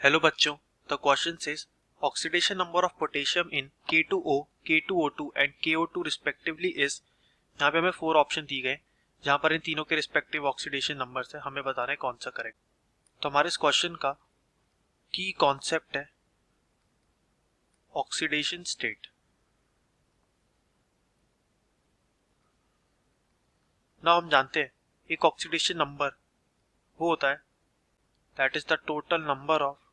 Hello बच्चों, the question says oxidation number of potassium in K2O, K2O2 and KO2 respectively is। यहाँ पे हमें 4 option दी गए जहाँ पर इन तीनों के रिस्पेक्टिव ऑक्सीडेशन नंबर्स है, हमें बताना है कौन सा करेक्ट। तो हमारे इस क्वेश्चन का की कॉन्सेप्ट है ऑक्सीडेशन स्टेट। ना हम जानते हैं एक ऑक्सीडेशन नंबर वो होता है that is the total number of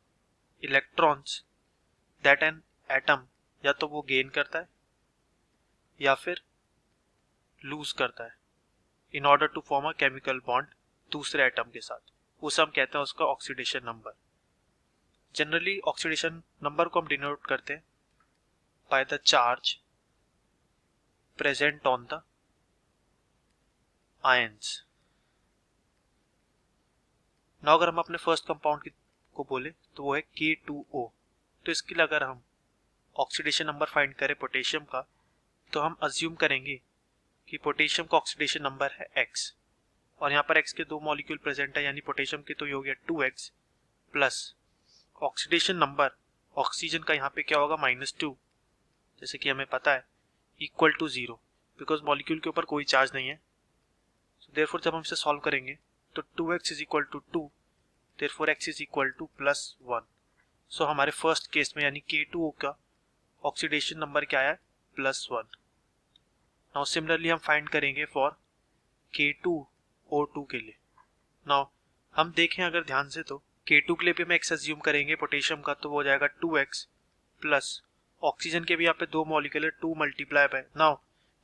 electrons that an atom या तो वो गेन करता है या फिर लूज करता है in order to form a chemical bond दूसरे एटम के साथ। उसे हम कहते हैं उसका oxidation number. Generally oxidation number को हम डिनोट करते हैं by the charge present on the ions. Now अगर हम अपने फर्स्ट कंपाउंड को बोले तो वो है K2O। तो इसके लिए अगर हम ऑक्सीडेशन नंबर फाइंड करें पोटेशियम का तो हम अज्यूम करेंगे कि पोटेशियम का ऑक्सीडेशन नंबर है X और यहाँ पर X के दो मॉलिक्यूल प्रेजेंट है, यानी पोटेशियम के तो ये हो गया 2X plus oxidation number oxygen का यहाँ पे क्या होगा -2, जैसे कि हमें पता है इक्वल टू 0 बिकॉज मॉलिक्यूल के ऊपर कोई चार्ज नहीं है। सो देयरफॉर जब हम इसे सॉल्व करेंगे तो 2x is equal to 2, therefore x is equal to +1। So हमारे फर्स्ट केस में यानी K2O का ऑक्सीडेशन नंबर क्या आया +1। नाउ सिमिलरली हम फाइंड करेंगे फॉर K2O2 के लिए। नाउ हम देखें अगर ध्यान से तो K2 के लिए भी हम x अज्यूम करेंगे पोटेशियम का तो वो हो जाएगा 2x प्लस ऑक्सीजन के भी यहाँ पे दो मॉलिक्यूल है 2 मल्टीप्लाई बाय। नाउ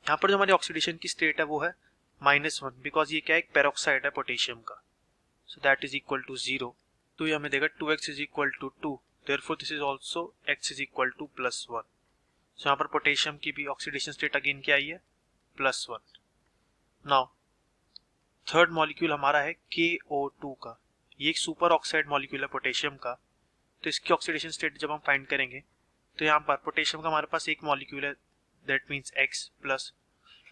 यहाँ पर जो हमारी ऑक्सीडेशन की स्टेट है वो है -1 बिकॉज ये क्या है एक पेरोक्साइड है पोटेशियम का। So that is equal to 0। तो ये हमें देगा 2x is equal to 2, therefore this is also x is equal to +1। So यहाँ पर पोटेशियम की भी ऑक्सीडेशन स्टेट अगेन क्या आई है +1। नाउ थर्ड मॉलिक्यूल हमारा है KO2 का। ये एक सुपर ऑक्साइड मॉलिक्यूल है पोटेशियम का। तो इसकी ऑक्सीडेशन स्टेट जब हम फाइंड करेंगे तो यहाँ पर पोटेशियम का हमारे पास एक मॉलिक्यूल है that means X plus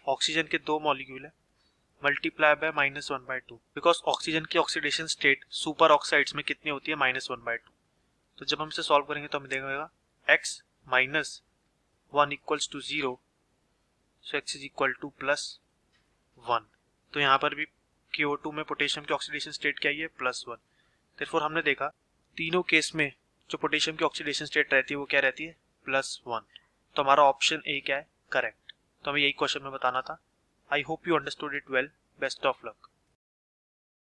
oxygen के दो मॉलिक्यूल है मल्टीप्लाई बाय -1/2 बिकॉज ऑक्सीजन की ऑक्सीडेशन स्टेट सुपर ऑक्साइड्स में कितनी होती है -1/2। तो जब हम इसे सॉल्व करेंगे तो हमें देगा x -1 equals to 0, so x is equal to +1। तो यहाँ पर भी KO2 में पोटेशियम की ऑक्सीडेशन स्टेट क्या है +1। देयरफॉर हमने देखा तीनों केस में जो पोटेशियम की ऑक्सीडेशन स्टेट रहती है वो क्या रहती है +1। तो हमारा ऑप्शन ए क्या है करेक्ट। तो हमें यही क्वेश्चन में बताना था। I hope you understood it well. Best of luck.